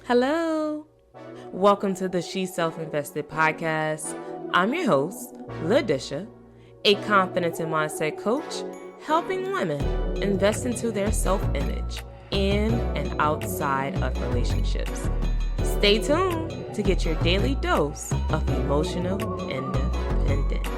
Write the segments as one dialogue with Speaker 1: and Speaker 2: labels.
Speaker 1: Hello. Welcome to the She Self-Invested podcast. I'm your host, Lodisha, a confidence and mindset coach, helping women invest into their self-image in and outside of relationships. Stay tuned to get your daily dose of emotional independence.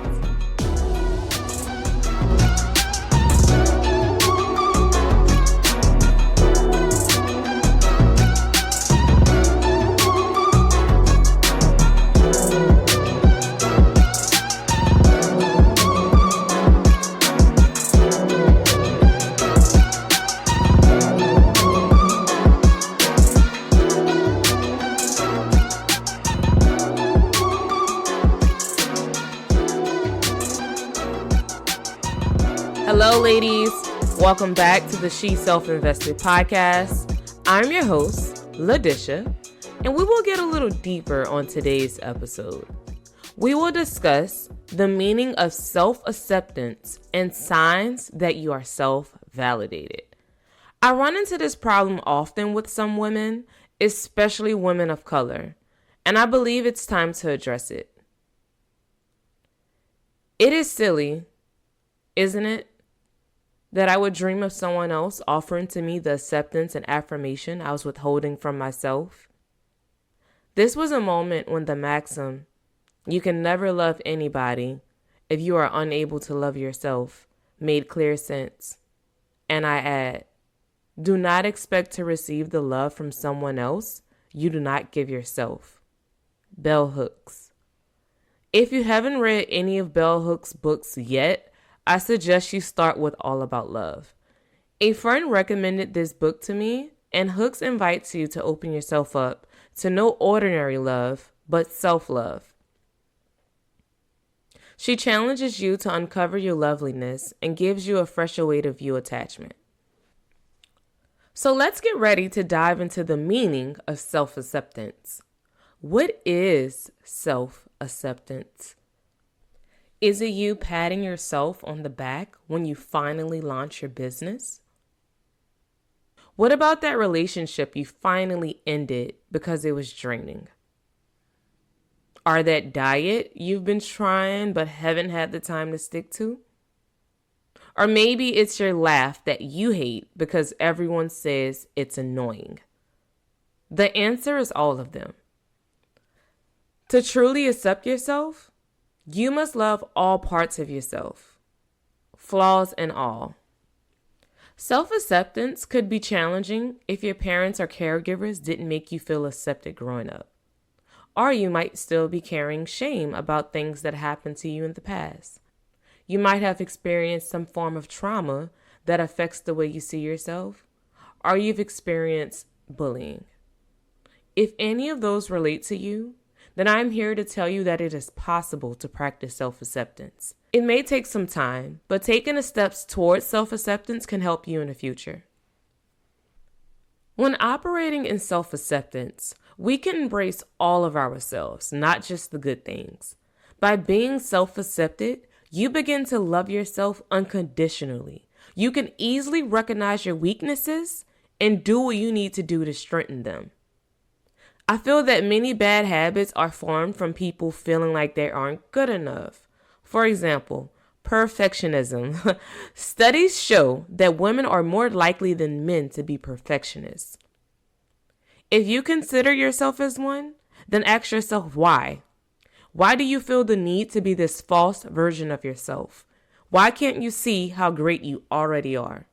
Speaker 1: Hello, ladies. Welcome back to the She Self-Invested podcast. I'm your host, Lodisha, and we will get a little deeper on today's episode. We will discuss the meaning of self-acceptance and signs that you are self-validated. I run into this problem often with some women, especially women of color, and I believe it's time to address it. It is silly, isn't it, that I would dream of someone else offering to me the acceptance and affirmation I was withholding from myself? This was a moment when the maxim, "you can never love anybody if you are unable to love yourself," made clear sense. And I add, do not expect to receive the love from someone else you do not give yourself. Bell Hooks. If you haven't read any of Bell Hooks' books yet, I suggest you start with All About Love. A friend recommended this book to me, and Hooks invites you to open yourself up to no ordinary love, but self-love. She challenges you to uncover your loveliness and gives you a fresher way to view attachment. So let's get ready to dive into the meaning of self-acceptance. What is self-acceptance? Is it you patting yourself on the back when you finally launch your business? What about that relationship you finally ended because it was draining? Or that diet you've been trying but haven't had the time to stick to? Or maybe it's your laugh that you hate because everyone says it's annoying. The answer is all of them. To truly accept yourself, you must love all parts of yourself, flaws and all. Self-acceptance could be challenging if your parents or caregivers didn't make you feel accepted growing up. Or you might still be carrying shame about things that happened to you in the past. You might have experienced some form of trauma that affects the way you see yourself, or you've experienced bullying. If any of those relate to you, then I'm here to tell you that it is possible to practice self-acceptance. It may take some time, but taking the steps towards self-acceptance can help you in the future. When operating in self-acceptance, we can embrace all of ourselves, not just the good things. By being self-accepted, you begin to love yourself unconditionally. You can easily recognize your weaknesses and do what you need to do to strengthen them. I feel that many bad habits are formed from people feeling like they aren't good enough. For example, perfectionism. Studies show that women are more likely than men to be perfectionists. If you consider yourself as one, then ask yourself why. Why do you feel the need to be this false version of yourself? Why can't you see how great you already are?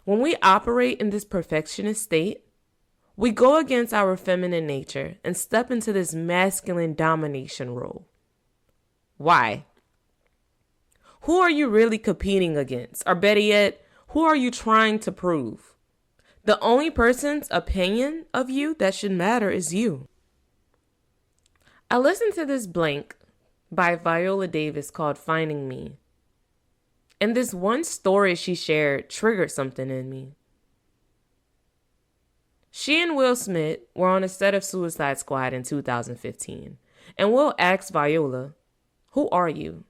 Speaker 1: When we operate in this perfectionist state, we go against our feminine nature and step into this masculine domination role. Why? Who are you really competing against? Or better yet, who are you trying to prove? The only person's opinion of you that should matter is you. I listened to this blank by Viola Davis called Finding Me. And this one story she shared triggered something in me. She and Will Smith were on a set of Suicide Squad in 2015, and Will asked Viola, "Who are you?"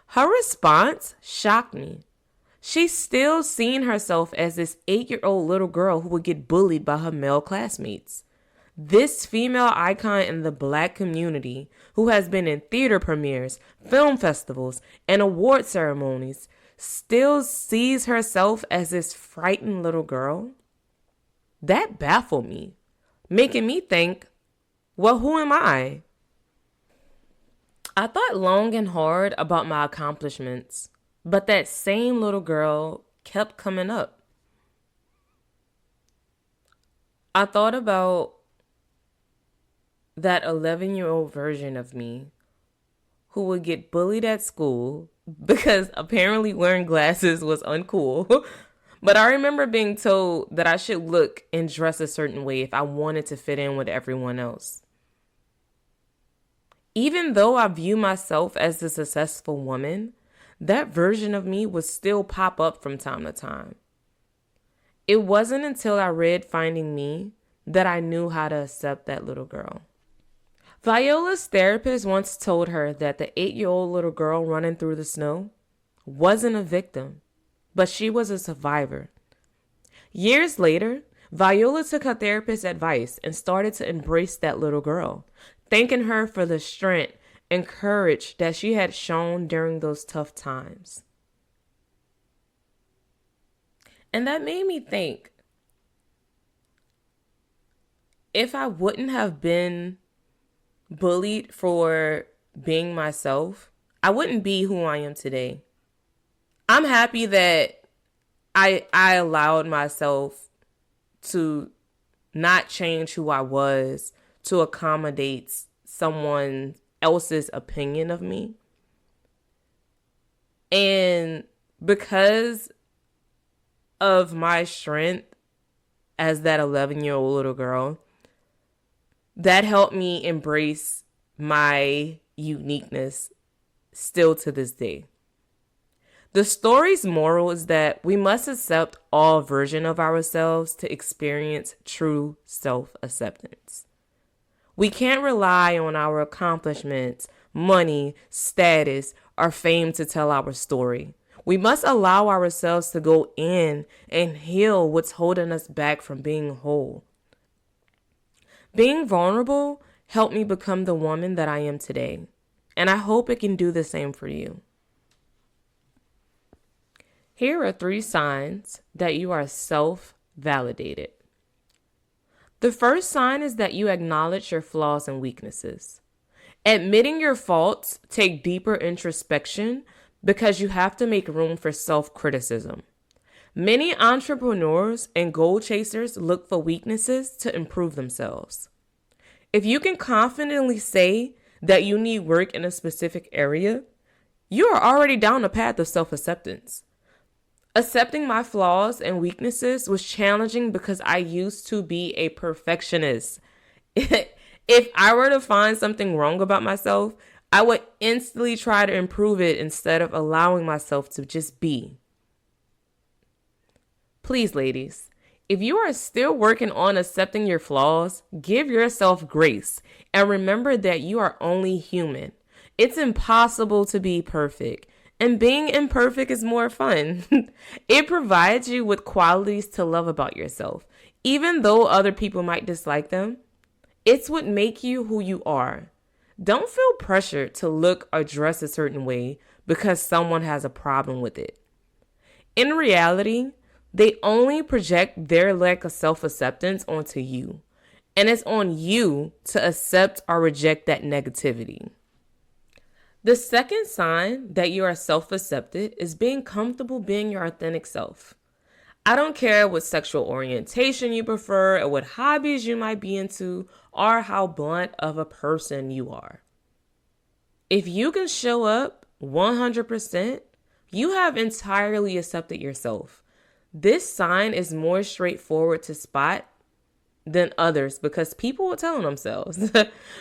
Speaker 1: Her response shocked me. She's still seeing herself as this 8-year-old little girl who would get bullied by her male classmates. This female icon in the Black community, who has been in theater premieres, film festivals, and award ceremonies, still sees herself as this frightened little girl. That baffled me, making me think, well, who am I? I thought long and hard about my accomplishments, but that same little girl kept coming up. I thought about that 11-year-old version of me who would get bullied at school because apparently wearing glasses was uncool. But I remember being told that I should look and dress a certain way if I wanted to fit in with everyone else. Even though I view myself as a successful woman, that version of me would still pop up from time to time. It wasn't until I read Finding Me that I knew how to accept that little girl. Viola's therapist once told her that the 8-year-old little girl running through the snow wasn't a victim, but she was a survivor. Years later, Viola took her therapist's advice and started to embrace that little girl, thanking her for the strength and courage that she had shown during those tough times. And that made me think, if I wouldn't have been bullied for being myself, I wouldn't be who I am today. I'm happy that I allowed myself to not change who I was to accommodate someone else's opinion of me. And because of my strength as that 11-year-old little girl, that helped me embrace my uniqueness still to this day. The story's moral is that we must accept all versions of ourselves to experience true self-acceptance. We can't rely on our accomplishments, money, status, or fame to tell our story. We must allow ourselves to go in and heal what's holding us back from being whole. Being vulnerable helped me become the woman that I am today, and I hope it can do the same for you. Here are 3 signs that you are self-validated. The first sign is that you acknowledge your flaws and weaknesses. Admitting your faults take deeper introspection because you have to make room for self-criticism. Many entrepreneurs and goal chasers look for weaknesses to improve themselves. If you can confidently say that you need work in a specific area, you are already down the path of self-acceptance. Accepting my flaws and weaknesses was challenging because I used to be a perfectionist. If I were to find something wrong about myself, I would instantly try to improve it instead of allowing myself to just be. Please, ladies, if you are still working on accepting your flaws, give yourself grace and remember that you are only human. It's impossible to be perfect, and being imperfect is more fun. It provides you with qualities to love about yourself, even though other people might dislike them. It's what makes you who you are. Don't feel pressured to look or dress a certain way because someone has a problem with it. In reality, they only project their lack of self-acceptance onto you, and it's on you to accept or reject that negativity. The second sign that you are self-accepted is being comfortable being your authentic self. I don't care what sexual orientation you prefer or what hobbies you might be into or how blunt of a person you are. If you can show up 100%, you have entirely accepted yourself. This sign is more straightforward to spot than others because people will tell on themselves.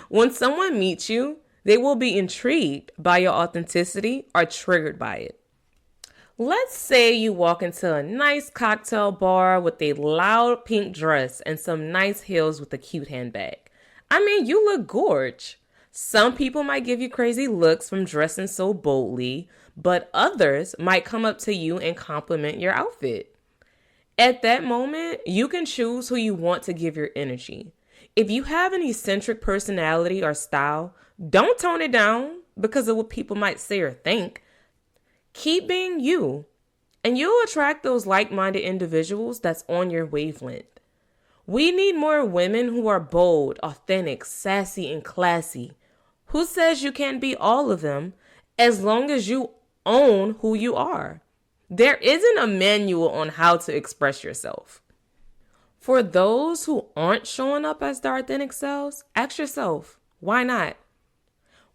Speaker 1: When someone meets you, they will be intrigued by your authenticity or triggered by it. Let's say you walk into a nice cocktail bar with a loud pink dress and some nice heels with a cute handbag. I mean, you look gorge. Some people might give you crazy looks from dressing so boldly, but others might come up to you and compliment your outfit. At that moment, you can choose who you want to give your energy. If you have an eccentric personality or style, don't tone it down because of what people might say or think. Keep being you, and you'll attract those like-minded individuals that's on your wavelength. We need more women who are bold, authentic, sassy, and classy. Who says you can't be all of them as long as you own who you are? There isn't a manual on how to express yourself. For those who aren't showing up as their authentic selves, ask yourself, why not?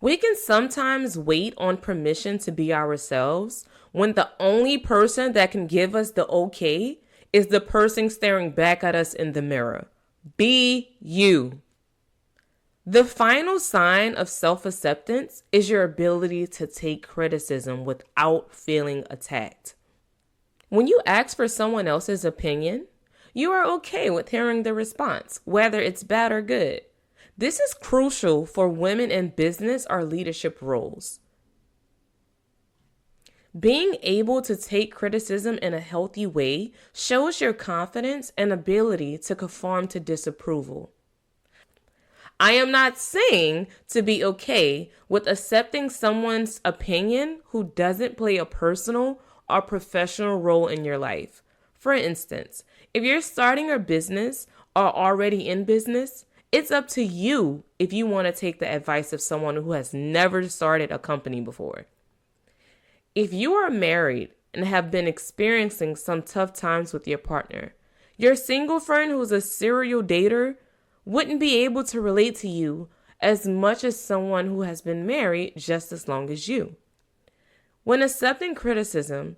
Speaker 1: We can sometimes wait on permission to be ourselves when the only person that can give us the okay is the person staring back at us in the mirror. Be you. The final sign of self-acceptance is your ability to take criticism without feeling attacked. When you ask for someone else's opinion, you are okay with hearing the response, whether it's bad or good. This is crucial for women in business or leadership roles. Being able to take criticism in a healthy way shows your confidence and ability to conform to disapproval. I am not saying to be okay with accepting someone's opinion who doesn't play a personal or professional role in your life. For instance, if you're starting a business or already in business, it's up to you if you want to take the advice of someone who has never started a company before. If you are married and have been experiencing some tough times with your partner, your single friend who's a serial dater wouldn't be able to relate to you as much as someone who has been married just as long as you. When accepting criticism,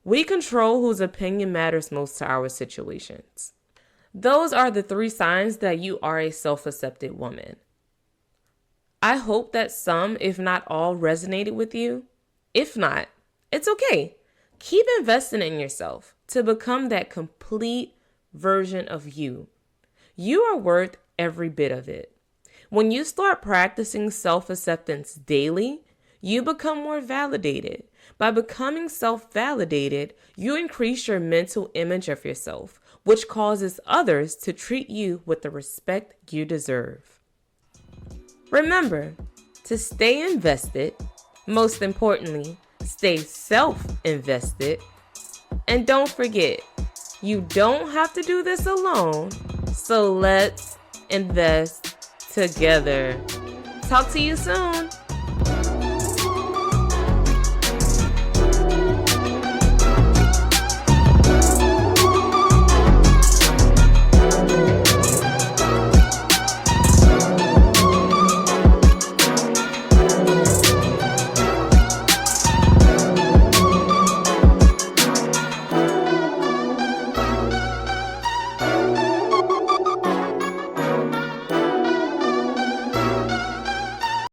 Speaker 1: we control whose opinion matters most to our situations. Those are the 3 signs that you are a self-accepted woman. I hope that some, if not all, resonated with you. If not, it's okay. Keep investing in yourself to become that complete version of you. You are worth every bit of it. When you start practicing self-acceptance daily, you become more validated. By becoming self-validated, you increase your mental image of yourself, which causes others to treat you with the respect you deserve. Remember to stay invested, most importantly, stay self-invested, and don't forget, you don't have to do this alone, so let's invest together. Talk to you soon.